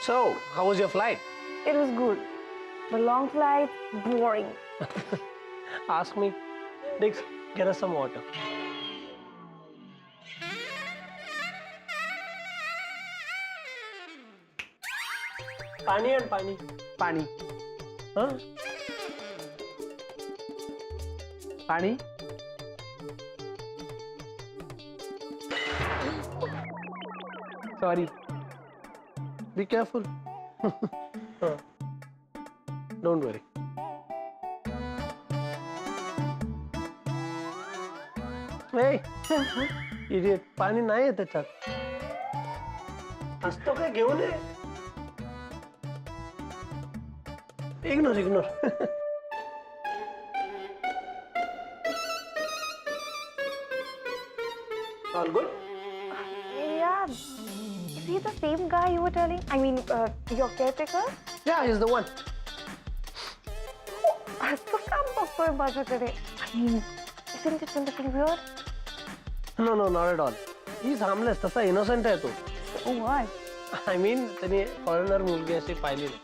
So, how was your flight? It was good. The long flight, boring. Ask me. Dix, get us some water. पाणी आण पाणी. पाणी हं? पाणी sorry Be careful. Don't worry. Hey, idiot. पाणी नाही आहे त्याच्यात. असतो काय घेऊन ये. Ignore. All good? Yeah. Is he the same guy you were telling? I mean, your caretaker? Yeah, he's the one. असं काम बघतोय माझ्याकडे. I mean, isn't it a little weird? No, not at all. He's harmless. तसा innocent आहे तो. Oh, what? I mean, त्याने foreigner मुलगी अशी पाहिली नाही.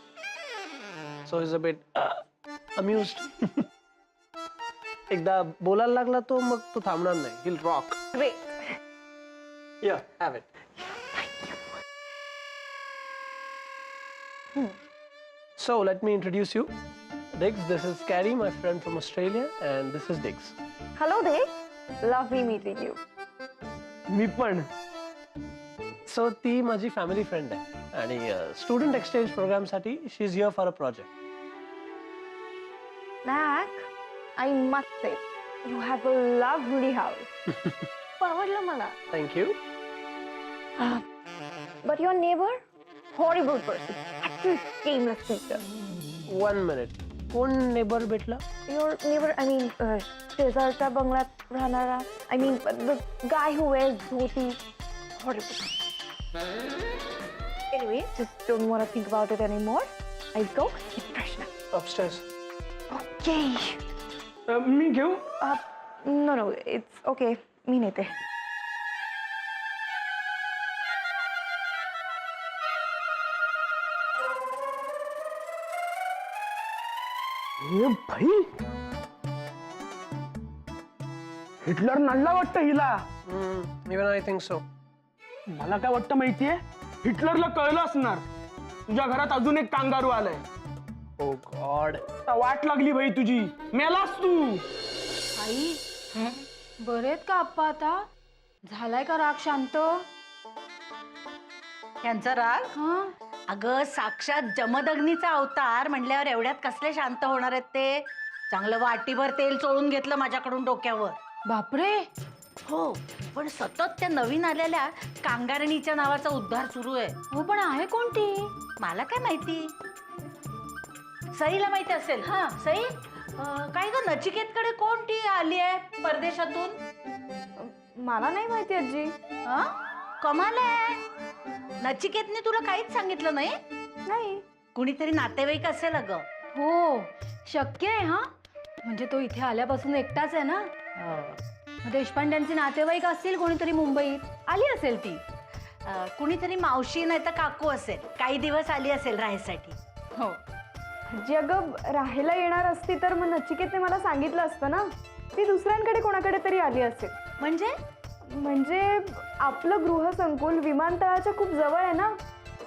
So he's a bit amused. एकदा बोलायला लागला तो मग तो थांबणार नाही. He'll rock. Great. Yeah, have it. So let me introduce you. Diggs, this is Carrie, my friend from Australia, and this is Diggs. Hello there. Lovely meeting you. मी पण So ती माझी family friend आहे आणि student exchange program साठी she's here for a project. Mac, I must say, you have a lovely house. आवडलं मला. Thank you. But your neighbor, horrible person. Absolute shameless creature. 1 minute. कोण neighbor भेटला? Your neighbor, I mean, शेजारच्या बंगल्यात राहणारा. I mean, the guy who wears dhoti. Horrible. Anyway, just don't want to think about it anymore. I'll go get freshen up. Upstairs. Okay. मी घेऊ No, it's okay. मी नेते. हे भाई Hitler नडला वाटतं हिला. Even I think so. मला काय वाटतं माहितीये हिटलरला कळलं असणार तुझ्या घरात अजून एक कांगारू आलाय. Oh God. आता वाट लागली भाई तुझी मेलास तू. आई बरेत का आप्पा आता झालाय का राग शांत? यांचा राग हा अगं साक्षात जमदग्नीचा अवतार म्हणल्यावर एवढ्यात कसले शांत होणार आहेत ते. चांगलं वाटीभर तेल चोळून घेतलं माझ्याकडून डोक्यावर. बापरे हो पण सतत त्या नवीन आलेल्या कांगारणीच्या नावाचा उद्धार सुरू आहे. हो पण आहे कोणती? मला काय माहिती. सईला माहिती असेल. हा सई काय ग नचिकेतकडे कोण ती आली आहे परदेशातून? मला नाही माहिती आजी. हा कमाल आहे. नचिकेतने तुला काहीच सांगितलं नाही? नाही. कुणीतरी नातेवाईक असेल अगं. हो शक्य आहे. हा म्हणजे तो इथे आल्यापासून एकटाच आहे ना. देशपांड्यांचे नातेवाईक असतील कोणीतरी मुंबईत आली असेल ती. कुणीतरी मावशी नाही तर काकू असेल. काही दिवस आली असेल राहायसाठी. हो आजी अगं राहायला येणार असती तर मग नचिकेतने मला सांगितलं असतं ना. ती दुसऱ्यांकडे कोणाकडे तरी आली असेल. म्हणजे आपलं गृहसंकुल विमानतळाच्या खूप जवळ आहे ना.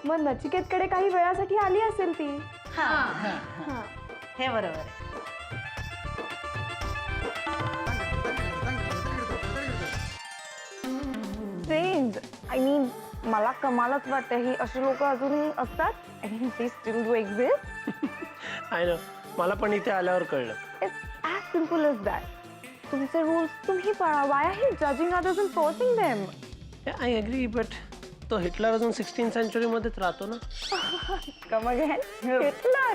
मग नचिकेतकडे काही वेळासाठी आली असेल ती. हा हा. हे बरोबर आहे. स्ट्रेंज. आय मीन मला कमालच वाटतं ही अशी लोक अजूनही असतात. आय मीन दे स्टील डू एक्झिस्ट. I know. मला पण इथे आल्यावर कळलं. It's as simple as that. तुमचे रूल्स तुम्ही पाळा. Why are you judging others and forcing them? Yeah, I agree, but तो हिटलर अजून 16th century मध्येच राहतो ना. Come again. हिटलर.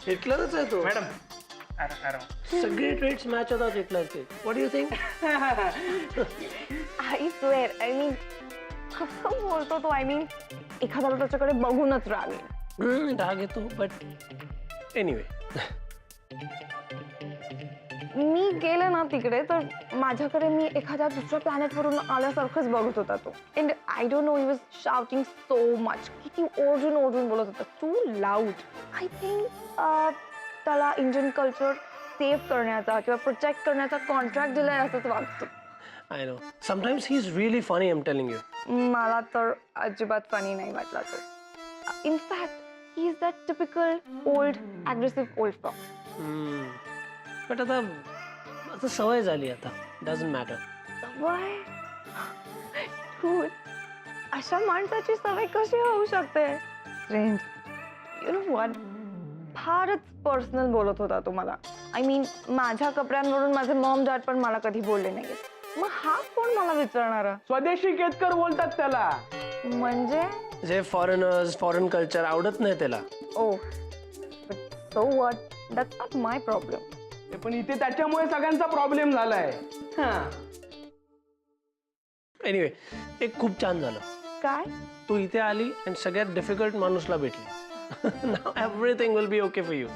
हिटलरच आहे तो. मॅडम सगळे ट्रेड्स मॅच होतात हिटलरचे. What do you think? I swear. I mean कसं बोलतो तो. आय मीन एखाद्याला त्याच्याकडे बघूनच राग येईल. राग येतो बट एनिवे मी गेले ना तिकडे तर माझ्याकडे मी एखाद्या दुसऱ्या प्लॅनेटवरून आल्यासारखंच बघत होता तो. And I don't know, he was shouting so much. किती ओरडून ओरडून बोलत होता, टू लाऊड. आय थिंक त्याला इंडियन कल्चर सेव्ह करण्याचा किंवा प्रोटेक्ट करण्याचा कॉन्ट्रॅक्ट दिलाय असंच वाटतं. I know. Sometimes he's really funny, I'm telling you. मला तर अजिबात फनी नाही वाटला तो. In fact he is that typical old aggressive old frock. But आता सवय झाली आता. Doesn't matter. सवय? Dude, अशा माणसाची सवय कशी होऊ शकते? फ्रेंड, यू नो व्हॉट, फारच पर्सनल बोलत होता तो मला. आय मीन, माझ्या कपड्यांवरून माझे मॉम डॅड पण मला कधी बोलले नाहीत. मग हा कोण मला विचारणारा? स्वदेशी केतकर बोलतात त्याला. म्हणजे जे फॉरेनर्स फॉरेन कल्चर आवडत नाही त्याला. Oh, so what, that's not my problem. पण इथे त्याच्यामुळे सगळ्यांचा प्रॉब्लेम झालाय. एनिवे, एक खूप छान झालं. काय? तू इथे आली आणि सगळ्यात डिफिकल्ट माणूसला भेटली. Now everything will be okay for you.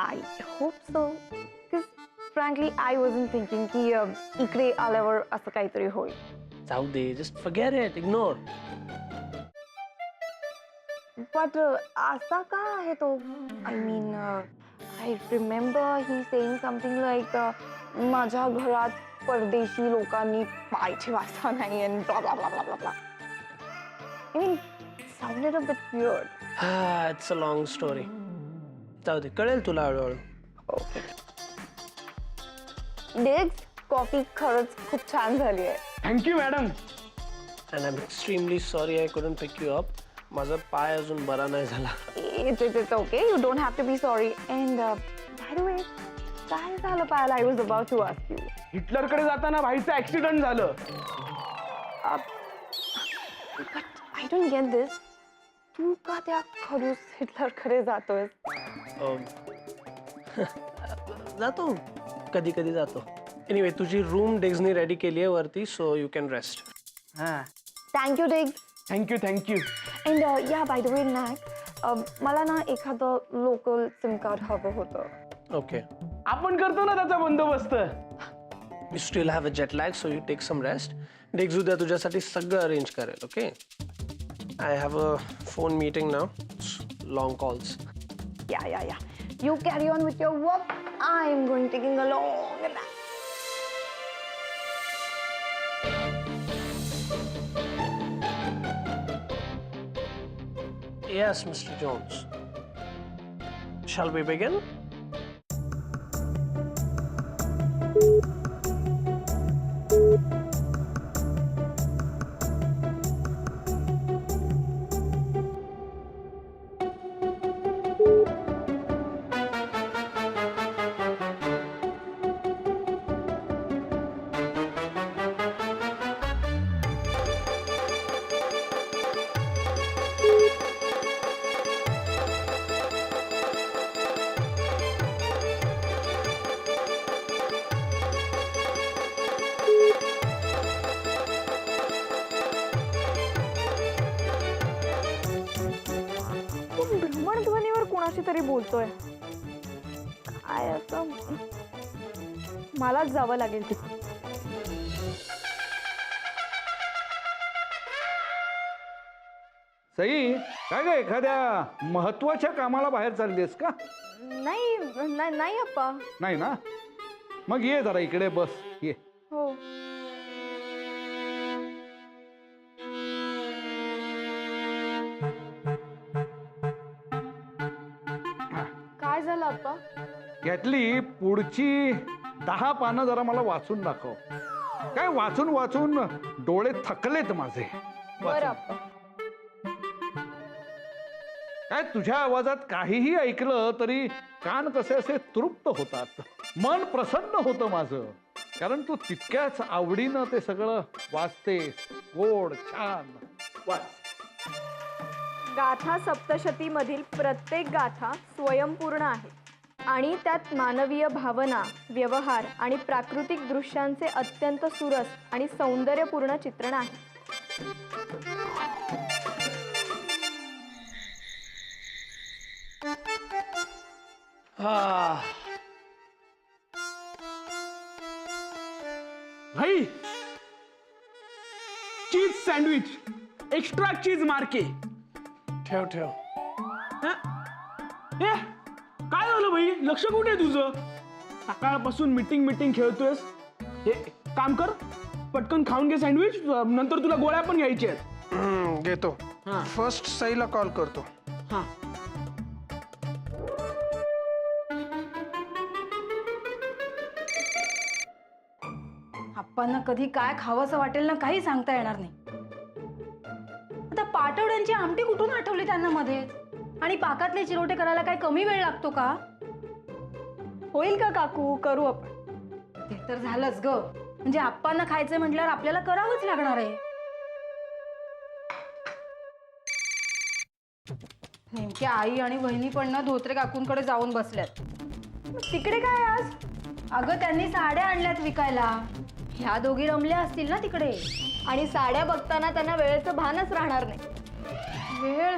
I hope so. Because frankly, I wasn't thinking की इकडे आल्यावर असं काहीतरी होईल. जाऊ दे, just forget it, ignore. But असा का आहे तो? I mean, I remember he saying something like माझ्या घरात परदेशी लोकांनी पाय ठेवायचा नाही and blah blah blah blah blah blah. I mean, sounded a bit weird. It's a long story. जाऊ दे, कळेल तुला हळूहळू. Okay. Diggs, कॉफी खरंच खूप छान झाली आहे. Thank you madam. And I'm extremely sorry I couldn't pick you up. माझा पाय अजून बरा नाही झाला. It's okay. You don't have to be sorry. And by the way, काय झालं पायाला? I was about to ask you. हिटलरकडे जाताना भाईचं ऍक्सिडेंट झालं. But I don't get this. तू का त्या खडूस हिटलरकडे जातोय? जातो, कधी कधी जातो. एनिवे, तुझी रूम डेग्सनी रेडी केली आहे वरती, so you can rest. Thank you digs. Thank you. And या बाय द वे नॅक, मला ना एखादं लोकल सिम कार्ड हवं होतं. ओके. आपण करतो ना त्याचा बंदोबस्त. You still have a jet lag, so you take some rest. डेग्स उद्या तुझ्यासाठी सगळं अरेंज करेल. Okay. I have a phone meeting now. Long calls. Yeah. You carry on with your work. I am going taking a long nap. Yes, Mr. Jones. Shall we begin? भ्रमणध्वनीवर कोणाशी तरी बोलतोय. काय असं? मलाच जावं लागेल तिथे. सई, काय ग एखाद्या महत्वाच्या कामाला बाहेर चाललीस का? नाही अप्पा. नाही ना? मग ये जरा इकडे बस, ये. हो. काय झालं अप्पा? यातली पुढची 10 पानं जरा मला वाचून दाखव. काय वाचून वाचून डोळे थकलेत माझे. बरं अप्पा. काय तुझ्या आवाजात काहीही ऐकलं तरी कान कसे असे तृप्त होतात. मन प्रसन्न होतं माझं. कारण तू तितक्याच आवडीनं ते सगळं वाचतेस. गोड छान वाच. गाथा सप्तशतीमधील प्रत्येक गाथा स्वयंपूर्ण आहे आणि त्यात मानवीय भावना, व्यवहार आणि प्राकृतिक दृश्यांचे अत्यंत सुरस आणि सौंदर्यपूर्ण चित्रण आहे. भाई चीज सँडविच एक्स्ट्रा चीज मार्के. ठेव ठेव. ए काय झालं भाई, लक्ष कुठे आहे तुझं? सकाळपासून मीटिंग खेळतोयस. हे काम कर, पटकन खाऊन घे सँडविच, नंतर तुला गोळ्या पण घ्यायच्या आहेत. घेतो. हा. फर्स्ट सईला कॉल करतो. हा. आप्पांना कधी काय खावंसं वाटेल ना काही सांगता येणार नाही. आता पाटवड्यांची आमटी कुठून आठवली त्यांना मध्ये? आणि पाकातले चिरोटे करायला काय कमी वेळ लागतो का? होईल का काकू, करू आपण. ते तर झालंच ग. म्हणजे आप्पांना खायचंय म्हटल्यावर आपल्याला करावंच लागणार आहे. नेमक्या आई आणि वहिनी पण ना धोत्रे काकूंकडे जाऊन बसल्यात. तिकडे काय आज? अगं त्यांनी साड्या आणल्यात विकायला. ह्या दोघी रमल्या असतील ना तिकडे. आणि साड्या बघताना त्यांना वेळेचं भानच राहणार नाही. वेळ?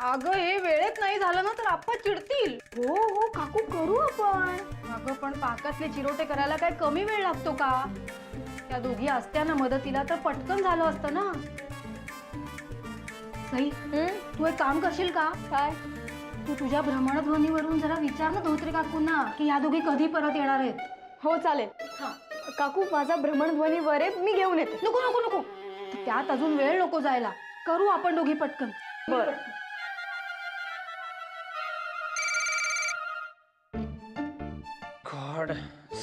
अगं हे वेळेत नाही झालं ना तर आप्पा चिडतील. हो हो काकू, करू आपण. अगं पण पाकातले चिरोटे करायला काय कमी वेळ लागतो का? त्या दोघी असत्या ना मदतीला तर पटकन झालं असतं ना. सई, तू एक काम करशील का? काय? तू तुझ्या भ्रमणध्वनीवरून जरा विचार ना धोत्रे काकूंना की ह्या दोघी कधी परत येणार आहेत. हो चालेल. काकू माझा भ्रमणध्वनी वर आहे, मी घेऊन येते. नको नको नको, त्यात अजून वेळ नको जायला. करू आपण दोघी पटकन. बर. गॉड,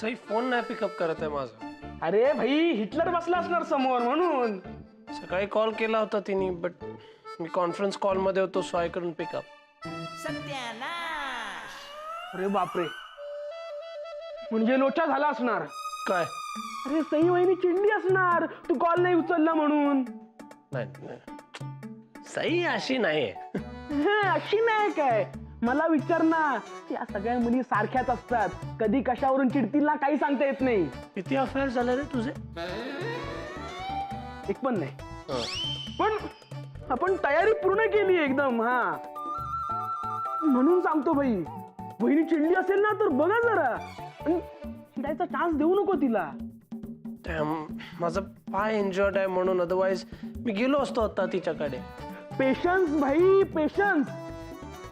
सई फोन नाही पिकअप करत आहे माझा. अरे भाई हिटलर बसला असणार समोर म्हणून. सकाळी कॉल केला होता तिने, बट मी कॉन्फरन्स कॉल मध्ये होतो, सो आय कडंट पिकअप. अरे बापरे, म्हणजे लोचा झाला असणार. काय? अरे सई वहिनी चिडली असणार तू कॉल नाही उचलला म्हणून. नाही, सई अशी नाहीये. अशी नाही काय, मला विचार ना. या सगळ्या मुली सारख्याच असतात, कधी कशावरून चिडतील ना काही सांगता येत नाही. किती अफेअर झाले रे तुझे? एक पण नाही. पण आपण तयारी पूर्ण केली एकदम. हा म्हणून सांगतो भाई, बहिणी चिडली असेल ना तर बघा जरा, आणि चिडायचा चान्स देऊ नको तिला. माझा पाय इंजर्ड आहे म्हणून, अदरवाइज मी गेलो असतो आता तिच्याकडे. पेशन्स भाई, पेशन्स.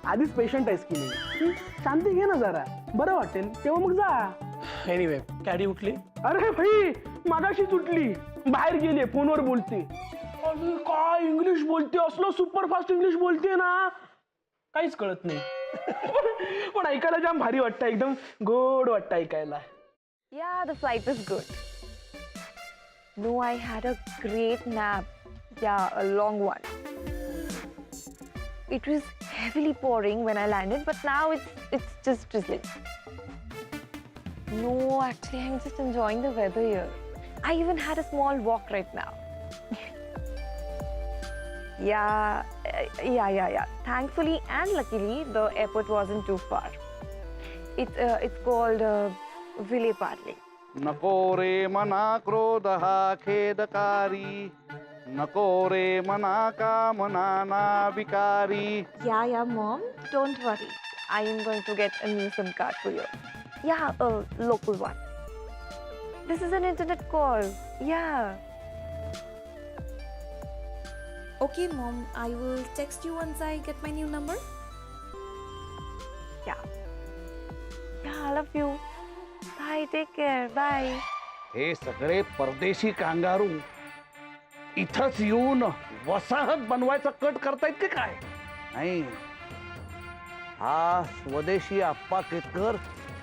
आधीच पेशंट आहेस की नाही, शांती घे ना जरा, बरं वाटेल तेव्हा मग जा. एनिवे, कॅडी उठली? अरे भाई मागाशीच उठली, बाहेर गेली, फोनवर बोलते. अरे काय इंग्लिश बोलते, असलो सुपरफास्ट इंग्लिश बोलते ना, काहीच कळत नाही. पण ऐकायला जाम भारी वाटतं, एकदम गोड वाटतं ऐकायला. Yeah, the flight was good. No, I had a great nap. Yeah, a long one. It was heavily pouring when I landed, but now it's just drizzling. No, actually, I'm just enjoying the weather here. I even had a small walk right now. Yeah. Thankfully and luckily, the airport wasn't too far. It's called Ville Parle. नको रे मना क्रोध हा खेदकारी, नको रे मना कामना ना विकारी. Yeah, Mom. Don't worry. I am going to get a new SIM card for you. Yeah, a local one. This is an internet call. Yeah. Okay, Mom, I will text you once I get my new number. Yeah, I love you. Bye, take care. Bye. हे सगळे परदेशी kangaroo इथंच येऊन वसाहत बनवायचा cut करतायत की काय? नाही, हा स्वदेशी आप्पा केतकर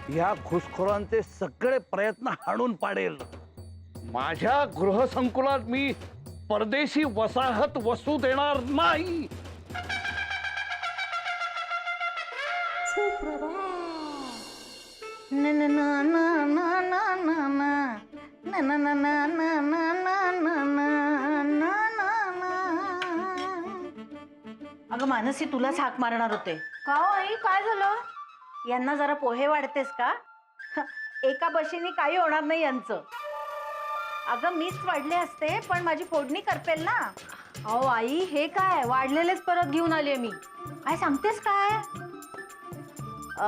ह्या घुसखोरांचे सगळे प्रयत्न हाणून पाडेल. माझ्या गृहसंकुलात मी परदेशी वसाहत वसू देणार नाही. अगं मानसी, तुलाच हाक मारणार होते. का हो आई, काय झालं? यांना जरा पोहे वाढतेस का? एका बशीने काही होणार नाही यांचं. अगं मीच वाढले असते, पण माझी फोडणी करपेल ना. अहो आई, हे काय वाढलेलेच परत घेऊन आले मी. काय सांगतेस काय?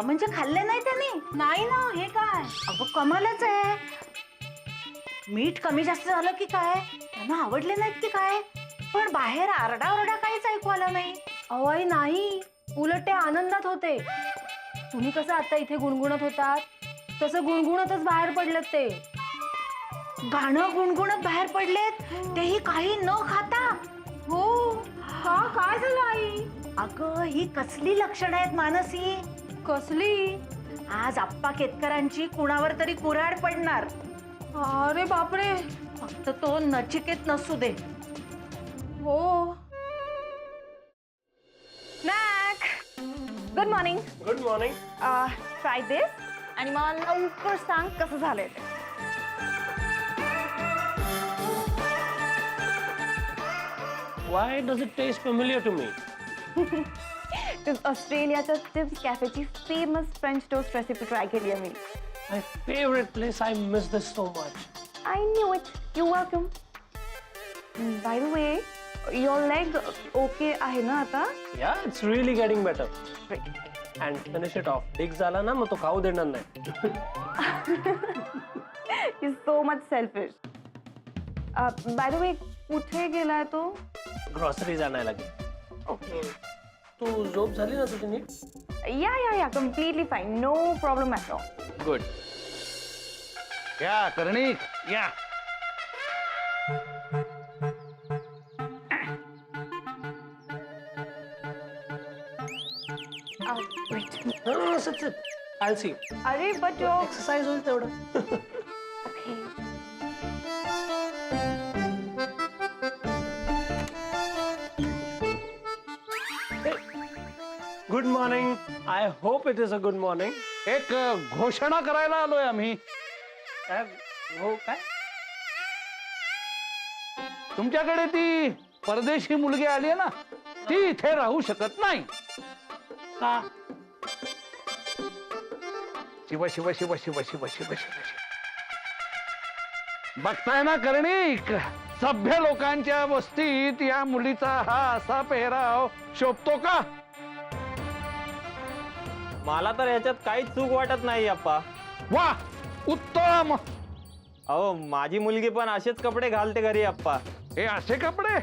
म्हणजे खाल्ले नाही त्यांनी? नाही ना, हे काय? अगं कमालच आहे. मीठ कमी जास्त झालं की काय, त्यांना आवडले नाहीत की काय, पण बाहेर आरडाओरडा काहीच ऐकू आला नाही. अहो आई नाही, उलट ते आनंदात होते. तुम्ही कसं आता इथे गुणगुणत होतात तसं गुणगुणतच बाहेर पडलेत ते. गाणं गुणगुणत बाहेर पडलेत, तेही काही न खाता. हो का, काय झालं आई? अगं ही कसली लक्षणं आहेत मानसी. कसली? आज आप्पा केतकरांची कुणावर तरी कुऱ्हाड पडणार. अरे बापरे. फक्त तो नचिकेत नसू दे. हो. Snack. Good morning. Good morning. Try this आणि मला लवकर सांग कसं झालंय ते. Why does it taste familiar to me? ऑस्ट्रेलियाच्या चिप्स कॅफेची famous French toast recipe try केली आहे मी. My favorite place. I miss this so much. I knew it. You're welcome. By the way, your leg okay आहे ना आता? Yeah, it's really getting better. Great. And finish it off. Dig झाला ना मग तो खाऊ देणार नाही. He's so much selfish. By the way, कुठे गेलाय तो? ग्रॉसरी आणायला लागेल. Okay. तू झोप झाली ना तुझी नीट? Yeah. Completely fine. No problem at all. Good. या कर्णिक या. Wait. No, sit. I'll see. अरे but your Exercise होईल तेवढं. okay. Good morning. I hope it is a good morning. एक घोषणा करायला आलोय आम्ही. काय? हो काय? तुमच्याकडे ती परदेशी मुलगी आली आहे ना, ती इथे राहू शकत नाही. का? शिव शिव शिव शिव शिव शिव शिव. बघताय ना कर्णिक, सभ्य लोकांच्या वस्तीत या मुलीचा हा असा पेहराव शोभतो का? मला तर याच्यात काहीच चूक वाटत नाही अप्पा. वा, उत्तम. अहो माझी मुलगी पण असेच कपडे घालते घरी अप्पा. हे असे कपडे,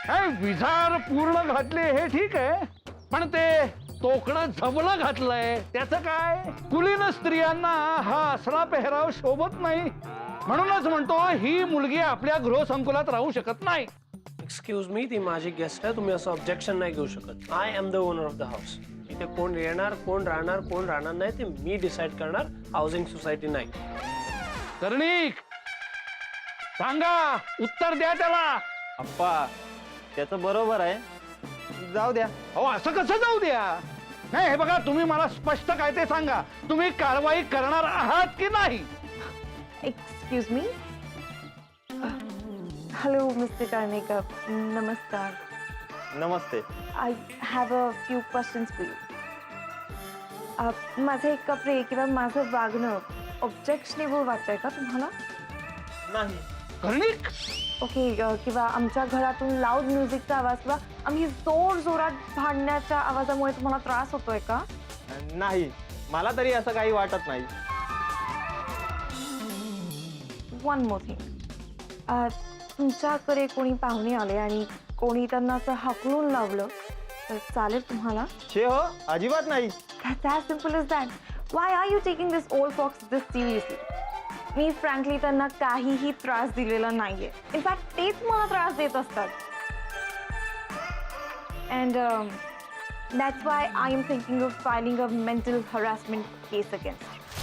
हे विजार पूर्ण घातले हे ठीक आहे, पण ते तोकडं झबलं घातलंय त्याचं काय? कुलीन स्त्रियांना हा असला पेहराव शोभत नाही. म्हणूनच म्हणतो ही मुलगी आपल्या गृहसंकुलात राहू शकत नाही. एक्सक्यूज मी, ती माझी गेस्ट आहे. तुम्ही असं ऑब्जेक्शन नाही घेऊ शकत. I am the owner of the house. इथे कोण येणार, कोण राहणार नाही ते मी डिसाईड करणार. हाऊसिंग सोसायटी नाही. कर्णिक, सांगा, उत्तर द्या त्याला. अप्पा त्याचं बरोबर आहे, जाऊ द्या. अहो असं कसं जाऊ द्या? नाही, हे बघा, तुम्ही मला स्पष्ट काय ते सांगा. तुम्ही कारवाई करणार आहात की नाही? Excuse me. Hello, Mr. Karnikar. Namaskar. Namaste. I have a few questions for you. माझे कपडे किंवा माझं वागणं ऑब्जेक्शनेबल वाटतंय का तुम्हाला? नाही. कर्णिक, ओके. किंवा आमच्या घरातून लाऊड म्युझिकचा आवाज किंवा आम्ही जोरात भांडण्याच्या आवाजामुळे तुम्हाला त्रास होतोय का? नाही, मला तरी असं काही वाटत नाही. One more thing. तुमच्याकडे कोणी पाहुणे आले आणि कोणी त्यांना असं हकलून लावलं तर चालेल तुम्हाला? छे हो, अजिबात नाही. That's as simple as that. Why are you taking this old fox this seriously? Me frankly त्यांना काहीही त्रास दिलेला नाहीये. इनफॅक्ट तेच मला त्रास देत असतात. And that's why I am thinking of filing a mental harassment case against you.